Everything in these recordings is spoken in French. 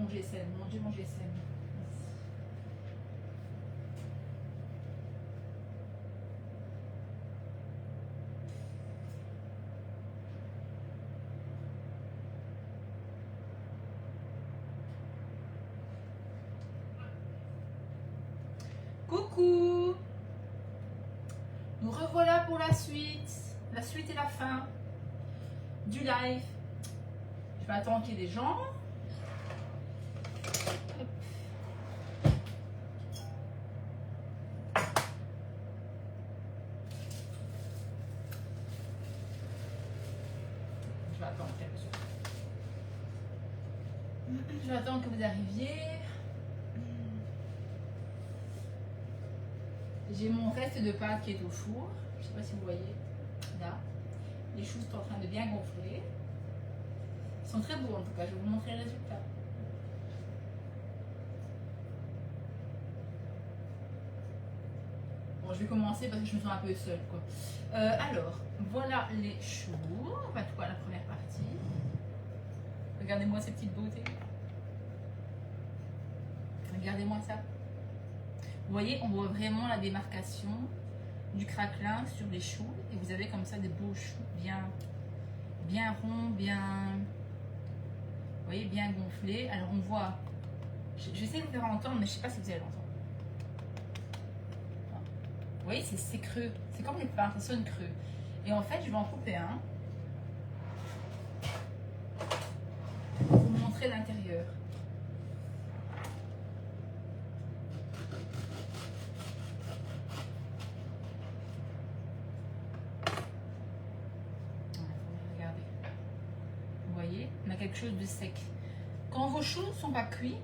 mon GSM. Mon Dieu, mon GSM. Coucou. Nous revoilà pour la suite et la fin du live. Je vais attendre qu'il y ait des gens. Je vais attendre quelques secondes. Je vais attendre que vous arriviez. J'ai mon reste de pâte qui est au four. Je ne sais pas si vous voyez. Là. Les choux sont en train de bien gonfler. Ils sont très beaux en tout cas. Je vais vous montrer le résultat. Bon, je vais commencer parce que je me sens un peu seule, quoi. Alors, voilà les choux. Enfin, tout cas, la première partie. Regardez-moi ces petites beautés. Regardez-moi ça. Vous voyez, on voit vraiment la démarcation du craquelin sur les choux. Et vous avez comme ça des beaux choux bien ronds, vous voyez, bien gonflés. Alors on voit, j'essaie de vous faire entendre, mais je ne sais pas si vous allez l'entendre. Vous voyez, c'est creux. C'est comme les pains, ça sonne creux. Et en fait, je vais en couper un pour vous montrer l'intérieur. On a quelque chose de sec. Quand vos choux ne sont pas cuits,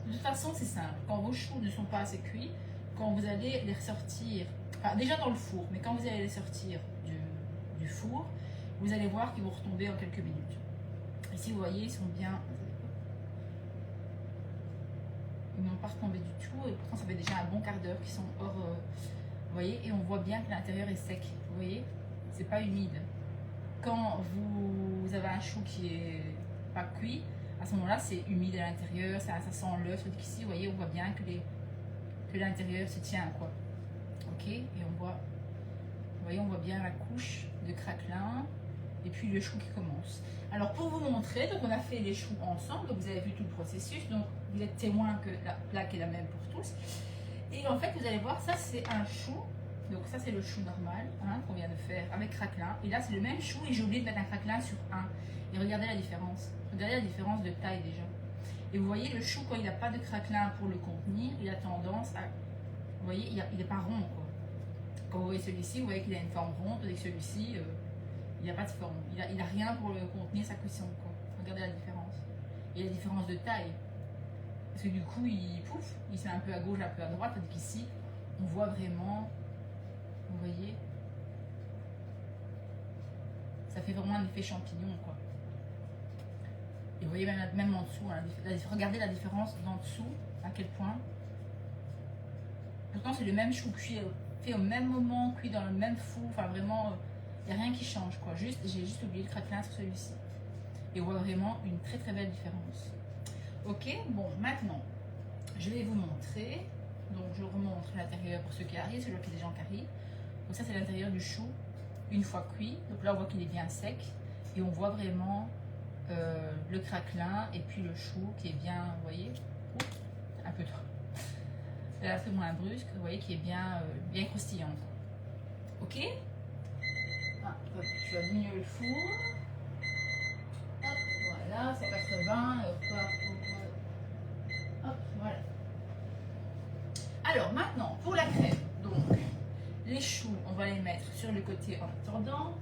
de toute façon c'est simple, quand vos choux ne sont pas assez cuits, quand vous allez les ressortir, enfin déjà dans le four, mais quand vous allez les sortir du four, vous allez voir qu'ils vont retomber en quelques minutes. Ici vous voyez, ils sont bien, ils n'ont pas retombé du tout, et pourtant ça fait déjà un bon quart d'heure qu'ils sont hors, vous voyez, et on voit bien que l'intérieur est sec, vous voyez, c'est pas humide. Quand vous avez un chou qui est pas cuit, à ce moment-là, c'est humide à l'intérieur, ça sent l'œuf. Ici, vous voyez, on voit bien que l'intérieur se tient, quoi. Ok, et on voit, vous voyez, on voit bien la couche de craquelin et puis le chou qui commence. Alors, pour vous montrer, donc on a fait les choux ensemble, donc vous avez vu tout le processus, donc vous êtes témoin que la plaque est la même pour tous. Et en fait, vous allez voir, ça c'est un chou. Donc ça c'est le chou normal, hein, qu'on vient de faire avec craquelin. Et là c'est le même chou et j'ai oublié de mettre un craquelin sur un. Et regardez la différence. Regardez la différence de taille déjà. Et vous voyez le chou quand il n'a pas de craquelin pour le contenir, il a tendance à... Vous voyez, il n'est pas rond, quoi. Quand vous voyez celui-ci, vous voyez qu'il a une forme ronde. Avec celui-ci, il n'a pas de forme. Il n'a rien pour le contenir sa cuisson, quoi. Regardez la différence. Et la différence de taille. Parce que du coup, il se met un peu à gauche, un peu à droite. Tandis qu'ici, on voit vraiment... Vous voyez, ça fait vraiment un effet champignon, quoi. Et vous voyez même en dessous, hein, regardez la différence d'en dessous, à quel point. Pourtant c'est le même chou cuit, fait au même moment, cuit dans le même four, enfin vraiment, il n'y a rien qui change, quoi. J'ai juste oublié le craquelin sur celui-ci. Et on voit vraiment une très très belle différence. Ok, bon, maintenant, je vais vous montrer. Donc je remontre l'intérieur pour ceux qui arrivent, c'est qu'il y a des gens qui arrivent. Donc ça c'est l'intérieur du chou, une fois cuit. Donc là on voit qu'il est bien sec. Et on voit vraiment le craquelin et puis le chou qui est bien, vous voyez, un peu trop. Là c'est moins brusque, vous voyez, qui est bien, bien croustillant. Ok, ah, hop, je vais diminuer le four. Hop, voilà, 180, hop, voilà. Alors maintenant, pour la crème, donc les choux, on va les mettre sur le côté en attendant.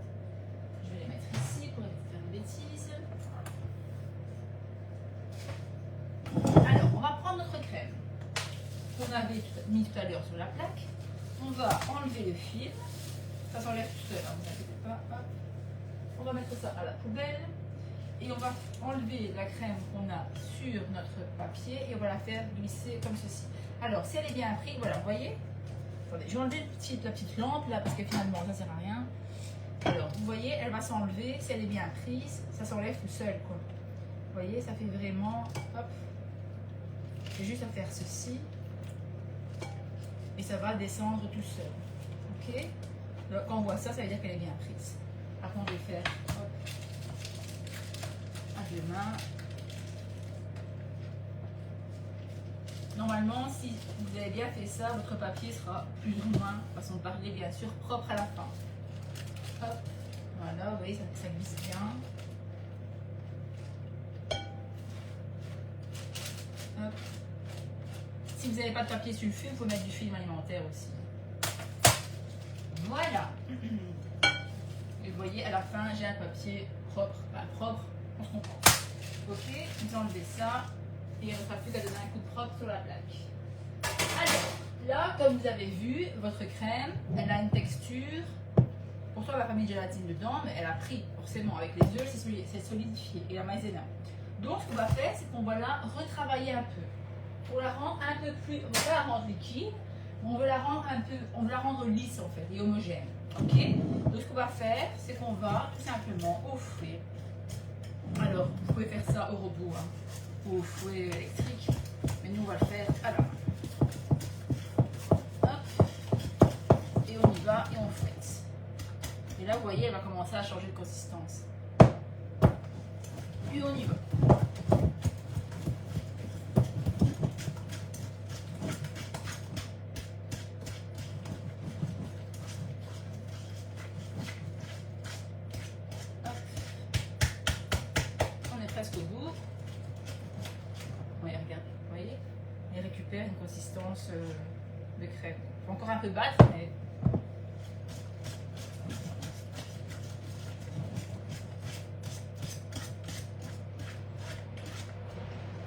Je vais les mettre ici pour éviter de faire de bêtises. Alors, on va prendre notre crème qu'on avait mis tout à l'heure sur la plaque. On va enlever le fil. Ça s'enlève tout seul, hein, vous inquiétez pas. Hop. On va mettre ça à la poubelle. Et on va enlever la crème qu'on a sur notre papier et on va la faire glisser comme ceci. Alors, si elle est bien prise, voilà, vous voyez. Attendez, j'ai enlevé la petite lampe là parce que finalement ça sert à rien. Alors, vous voyez, elle va s'enlever. Si elle est bien prise, ça s'enlève tout seul, quoi. Vous voyez, ça fait vraiment, hop, J'ai juste à faire ceci et ça va descendre tout seul. Ok? Donc, quand on voit ça, ça veut dire qu'elle est bien prise. Après, je vais faire hop, à deux mains. Normalement, si vous avez bien fait ça, votre papier sera plus ou moins, façon de parler bien sûr, propre à la fin. Hop, voilà, vous voyez, ça glisse bien. Hop. Si vous n'avez pas de papier sulfure, vous pouvez mettre du film alimentaire aussi. Voilà. Et vous voyez, à la fin, j'ai un papier propre. Enfin, propre, on se comprend. Ok, vous enlevez ça. Et il ne restera plus qu'à donner un coup de propre sur la plaque. Alors, là, comme vous avez vu, votre crème, elle a une texture. Pourtant, elle n'a pas mis de gélatine dedans, mais elle a pris, forcément, avec les œufs, c'est solidifié. Et la maïzena. Donc, ce qu'on va faire, c'est qu'on va la retravailler un peu. Pour la rendre un peu plus, on va pas la rendre liquide, mais on veut la rendre un peu, on veut la rendre lisse en fait et homogène. Ok. Donc ce qu'on va faire, c'est qu'on va tout simplement au fouet. Alors vous pouvez faire ça au robot, hein, ou au fouet électrique, mais nous on va le faire à la main. Hop. Et on y va et on fouette. Et là vous voyez, elle va commencer à changer de consistance. Et on y va. Presque au bout. Oui, regardez, vous voyez, il récupère une consistance de crème. Il faut encore un peu battre, mais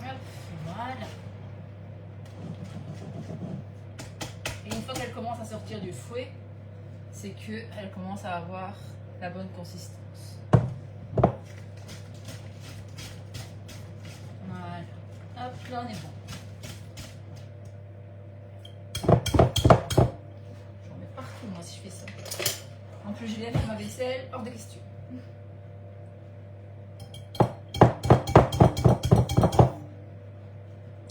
hop, voilà. Et une fois qu'elle commence à sortir du fouet, c'est qu'elle commence à avoir la bonne consistance. Hop, là on est bon. J'en mets partout moi si je fais ça. En plus je viens faire ma vaisselle, hors de question.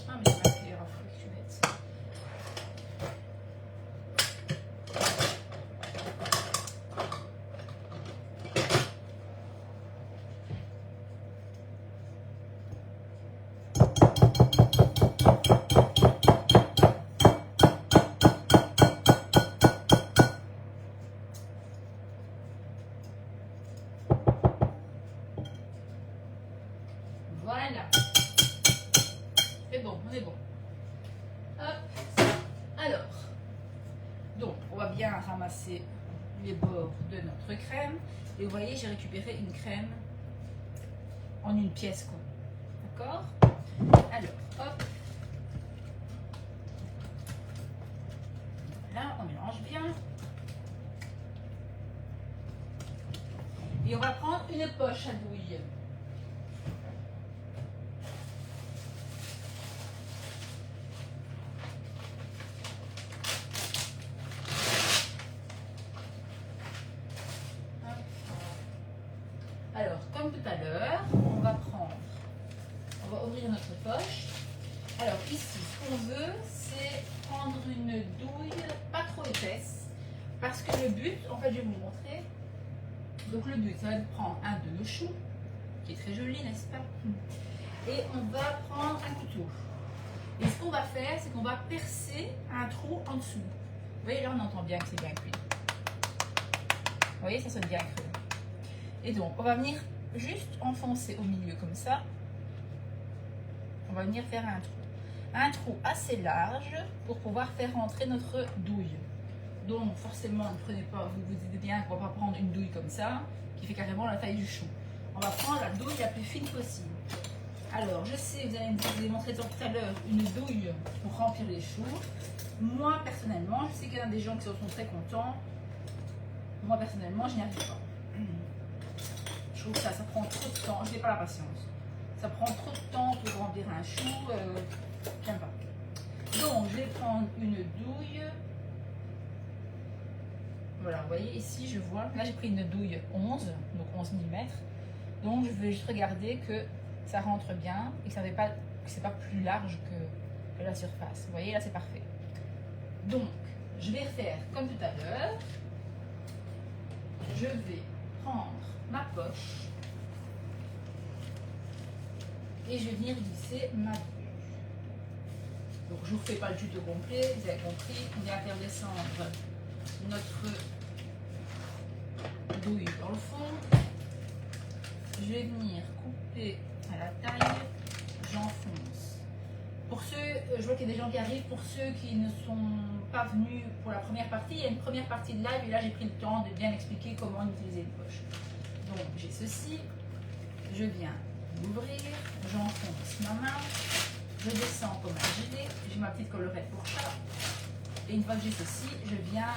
Ah mais c'est ma cuillère à fouet que je vais mettre. Voilà. C'est bon, on est bon. Hop. Alors, donc, on va bien ramasser les bords de notre crème. Et vous voyez, j'ai récupéré une crème en une pièce, quoi. D'accord? Alors, hop. Là, on mélange bien. Et on va prendre une poche à douille. Alors, comme tout à l'heure, on va ouvrir notre poche. Alors ici, ce qu'on veut, c'est prendre une douille pas trop épaisse, parce que le but, en fait, je vais vous montrer. Donc le but, ça va être de prendre un de nos choux, qui est très joli, n'est-ce pas? Et on va prendre un couteau. Et ce qu'on va faire, c'est qu'on va percer un trou en dessous. Vous voyez, là, on entend bien que c'est bien cuit. Vous voyez, ça sonne bien cru. Et donc, on va venir juste enfoncer au milieu comme ça. On va venir faire un trou. Un trou assez large pour pouvoir faire rentrer notre douille. Donc, forcément, ne prenez pas, vous vous dites bien qu'on va pas prendre une douille comme ça, qui fait carrément la taille du chou. On va prendre la douille la plus fine possible. Alors, je sais, vous allez me dire, je vous ai montré tout à l'heure, une douille pour remplir les choux. Moi, personnellement, je sais qu'il y en a des gens qui sont très contents. Moi, personnellement, je n'y arrive pas. Je trouve que ça prend trop de temps. Je n'ai pas la patience. Ça prend trop de temps pour remplir un chou. J'aime pas. Donc, je vais prendre une douille. Voilà, vous voyez ici, je vois. Là, j'ai pris une douille 11, donc 11 mm. Donc, je vais juste regarder que ça rentre bien et que c'est pas plus large de la surface. Vous voyez, là c'est parfait. Donc, je vais refaire comme tout à l'heure. Je vais prendre ma poche et je vais venir glisser ma douille. Donc, je ne vous fais pas le tuto complet, vous avez compris. On vient faire descendre notre douille dans le fond. Je vais venir couper à la taille, j'enfonce. Pour ceux, je vois qu'il y a des gens qui arrivent, pour ceux qui ne sont pas venus pour la première partie, il y a une première partie de live et là j'ai pris le temps de bien expliquer comment utiliser une poche. Donc j'ai ceci, je viens l'ouvrir, j'enfonce ma main, je descends comme un gilet, j'ai ma petite collerette pour chat et une fois que j'ai ceci, je viens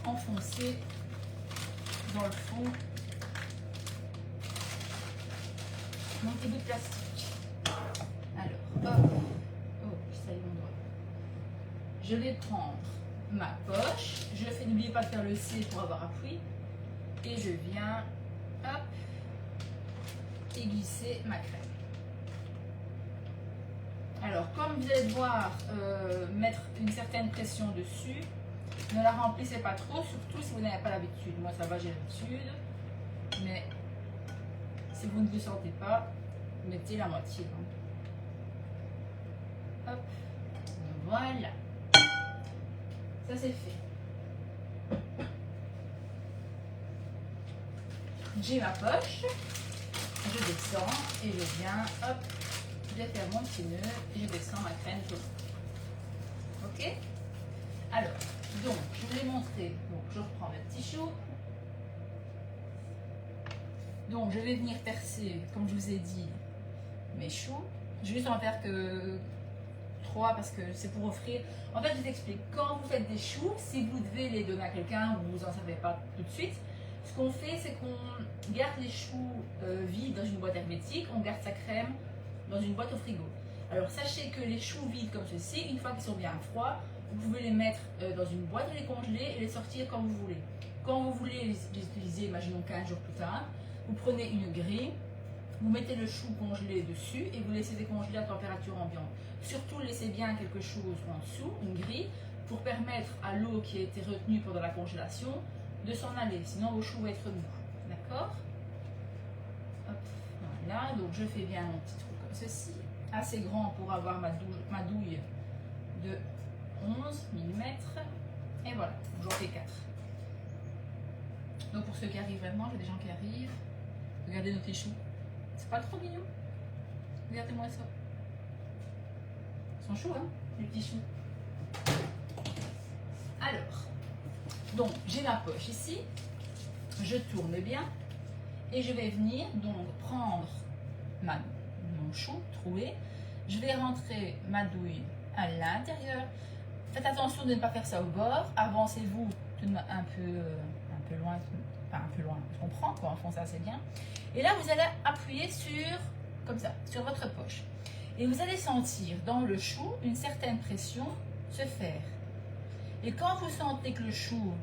enfoncer dans le fond mon petit bout de plastique. Alors, hop, oh, ça y est mon doigt. Je vais prendre ma poche, je fais, n'oubliez pas de faire le C pour avoir appui, et je viens, hop, et glisser ma crème. Alors, comme vous allez devoir mettre une certaine pression dessus, ne la remplissez pas trop, surtout si vous n'avez pas l'habitude. Moi, ça va, j'ai l'habitude, mais si vous ne le sentez pas, mettez la moitié. Hop, voilà. Ça c'est fait. J'ai ma poche, je descends et je viens, hop, je vais faire mon petit nœud et je descends ma crème tout le long. Ok? Alors, donc, je vous l'ai montré. Donc, je reprends le petit chou. Donc, je vais venir percer, comme je vous ai dit, mes choux. Je vais juste en faire que 3 parce que c'est pour offrir. En fait, je vous explique. Quand vous faites des choux, si vous devez les donner à quelqu'un ou vous n'en savez pas tout de suite, ce qu'on fait, c'est qu'on garde les choux vides dans une boîte hermétique, on garde sa crème dans une boîte au frigo. Alors, sachez que les choux vides comme ceci, une fois qu'ils sont bien froids, vous pouvez les mettre dans une boîte, les congeler et les sortir quand vous voulez. Quand vous voulez les utiliser, imaginons 15 jours plus tard, vous prenez une grille, vous mettez le chou congelé dessus et vous laissez décongeler à température ambiante. Surtout, laissez bien quelque chose en dessous, une grille, pour permettre à l'eau qui a été retenue pendant la congélation de s'en aller. Sinon, vos choux vont être mous. D'accord? Voilà, donc je fais bien mon petit trou comme ceci, assez grand pour avoir ma douille de 11 mm. Et voilà, j'en fais 4. Donc pour ceux qui arrivent vraiment, il y a des gens qui arrivent. Regardez nos petits choux. C'est pas trop mignon? Regardez-moi ça. Ils sont chauds, hein, les petits choux. Alors, donc j'ai ma poche ici. Je tourne bien. Et je vais venir donc prendre mon chou troué. Je vais rentrer ma douille à l'intérieur. Faites attention de ne pas faire ça au bord. Avancez-vous un peu loin. Enfin, un peu loin, je comprends, quoi, enfoncer assez bien. Et là, vous allez appuyer comme ça, sur votre poche. Et vous allez sentir dans le chou une certaine pression se faire. Et quand vous sentez que le chou,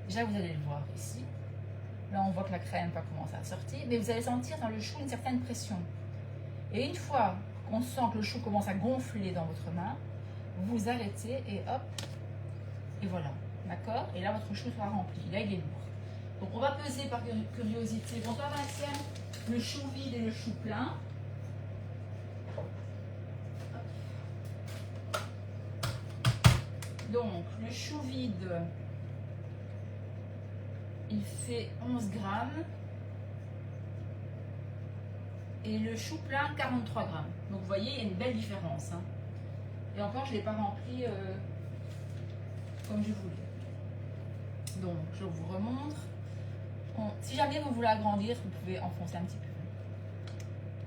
déjà vous allez le voir ici, là on voit que la crème va commencer à sortir, mais vous allez sentir dans le chou une certaine pression. Et une fois qu'on sent que le chou commence à gonfler dans votre main, vous arrêtez et hop, et voilà, d'accord? Et là votre chou sera rempli, là il est lourd. Donc on va peser par curiosité. Bonsoir Maxime, le chou vide et le chou plein. Donc le chou vide, il fait 11 grammes. Et le chou plein, 43 grammes. Donc vous voyez, il y a une belle différence. Hein. Et encore, je ne l'ai pas rempli comme je voulais. Donc je vous remontre. Si jamais vous voulez agrandir, vous pouvez enfoncer un petit peu.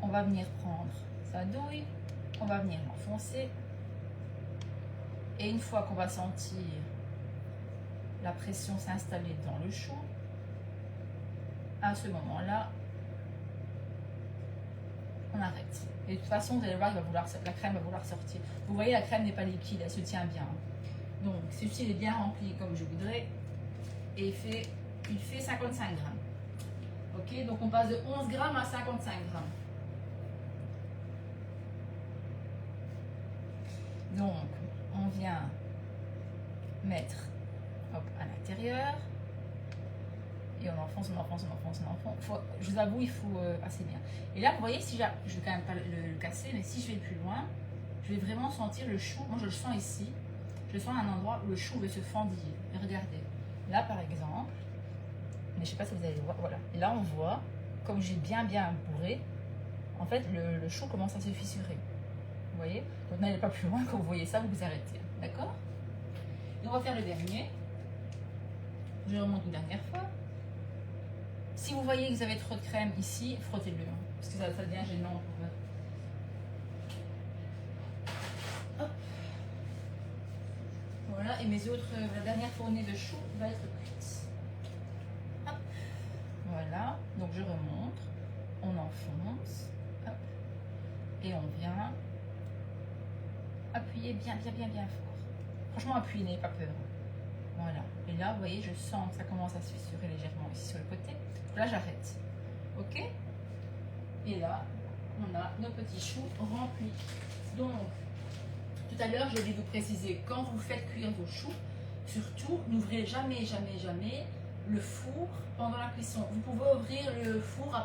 On va venir prendre sa douille, on va venir l'enfoncer. Et une fois qu'on va sentir la pression s'installer dans le chou, à ce moment-là, on arrête. Et de toute façon, vous allez voir, la crème va vouloir sortir. Vous voyez, la crème n'est pas liquide, elle se tient bien. Donc, celui-ci il est bien rempli comme je voudrais. Et il fait 55 grammes. Ok, donc on passe de 11 grammes à 55 grammes. Donc, on vient mettre hop, à l'intérieur. Et on enfonce, on enfonce, on enfonce, on enfonce. Je vous avoue, il faut assez bien. Et là, vous voyez, si je vais quand même pas le casser, mais si je vais plus loin, je vais vraiment sentir le chou. Moi, je le sens ici. Je le sens à un endroit où le chou veut se fendiller. Et regardez, là, par exemple, mais je sais pas si vous allez voir, voilà. Et là, on voit, comme j'ai bien bourré, en fait, le chou commence à se fissurer. Vous voyez? Donc, n'allez pas plus loin. Quand vous voyez ça, vous vous arrêtez. D'accord? Et on va faire le dernier. Je remonte une dernière fois. Si vous voyez que vous avez trop de crème ici, frottez-le, hein, parce que ça devient gênant. Hop. Voilà, et mes autres, la dernière fournée de chou va être cuite. Hop. Voilà, donc je remonte, on enfonce, hop, et on vient appuyer bien fort. Franchement, appuyez, n'ayez pas peur. Voilà, et là, vous voyez, je sens que ça commence à se fissurer légèrement ici sur le côté. Là, j'arrête. Ok? Et là, on a nos petits choux remplis. Donc, tout à l'heure, je vais vous préciser, quand vous faites cuire vos choux, surtout, n'ouvrez jamais le four pendant la cuisson. Vous pouvez ouvrir le four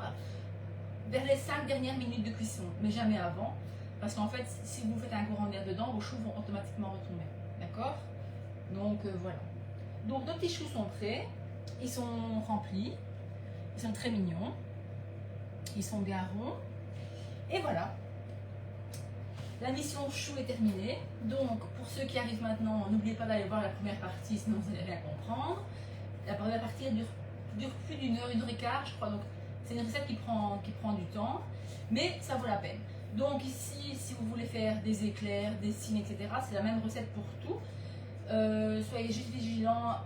vers les 5 dernières minutes de cuisson, mais jamais avant. Parce qu'en fait, si vous faites un courant d'air dedans, vos choux vont automatiquement retomber. D'accord? Donc, voilà. Donc, nos petits choux sont prêts. Ils sont remplis. Ils sont très mignons. Ils sont bien ronds. Et voilà. La mission chou est terminée. Donc, pour ceux qui arrivent maintenant, n'oubliez pas d'aller voir la première partie, sinon vous n'allez rien comprendre. La première partie dure plus d'une heure, 1h15, je crois. Donc, c'est une recette qui prend du temps. Mais ça vaut la peine. Donc, ici, si vous voulez faire des éclairs, des signes, etc., c'est la même recette pour tout. Soyez juste vigilants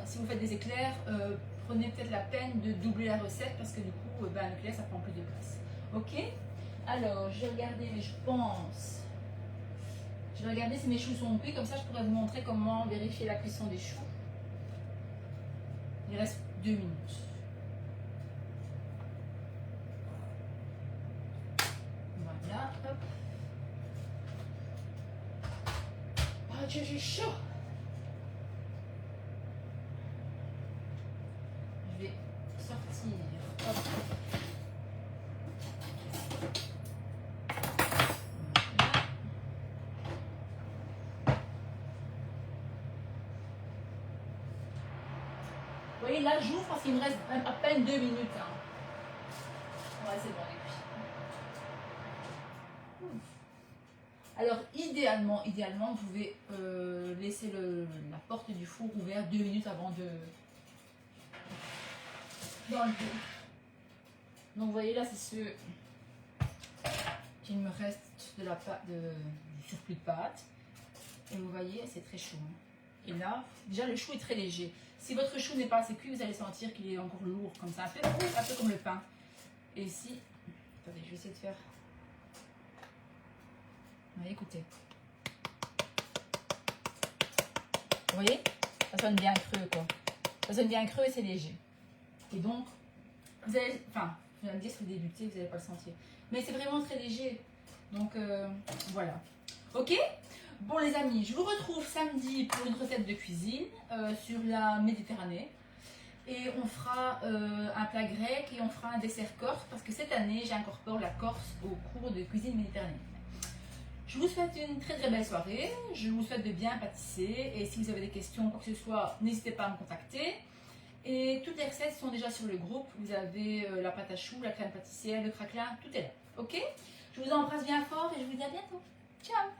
si vous faites des éclairs. Prenez peut-être la peine de doubler la recette parce que du coup, l'éclair ça prend plus de place. Ok? Alors, je vais regarder, mais je pense. Je vais regarder si mes choux sont cuits, comme ça je pourrais vous montrer comment vérifier la cuisson des choux. Il reste 2 minutes. Voilà, hop. Oh, j'ai chaud! Je vais sortir. Hop. Vous voyez, là j'ouvre parce qu'il me reste à peine 2 minutes. Hein. Ouais, c'est bon, les cuits. Alors, idéalement, vous pouvez laisser la porte du four ouverte 2 minutes avant d'enlever. Donc, vous voyez, là, c'est ce qu'il me reste de la pâte, du surplus de pâte. Et vous voyez, c'est très chaud. Et là, déjà, le chou est très léger. Si votre chou n'est pas assez cuit, vous allez sentir qu'il est encore lourd, comme ça, un peu comme le pain. Et ici, attendez, je vais essayer de faire. Ouais, écoutez. Vous voyez? Ça sonne bien creux, quoi. Ça sonne bien creux et c'est léger. Et donc, vous allez me dire si vous débutez, vous n'allez pas le sentir. Mais c'est vraiment très léger. Donc, voilà. Ok? Bon, les amis, je vous retrouve samedi pour une recette de cuisine sur la Méditerranée. Et on fera un plat grec et on fera un dessert corse parce que cette année, j'incorpore la Corse au cours de cuisine méditerranéenne. Je vous souhaite une très belle soirée. Je vous souhaite de bien pâtisser. Et si vous avez des questions, quoi que ce soit, n'hésitez pas à me contacter. Et toutes les recettes sont déjà sur le groupe. Vous avez la pâte à choux, la crème pâtissière, le craquelin, tout est là. Ok? Je vous embrasse bien fort et je vous dis à bientôt. Ciao!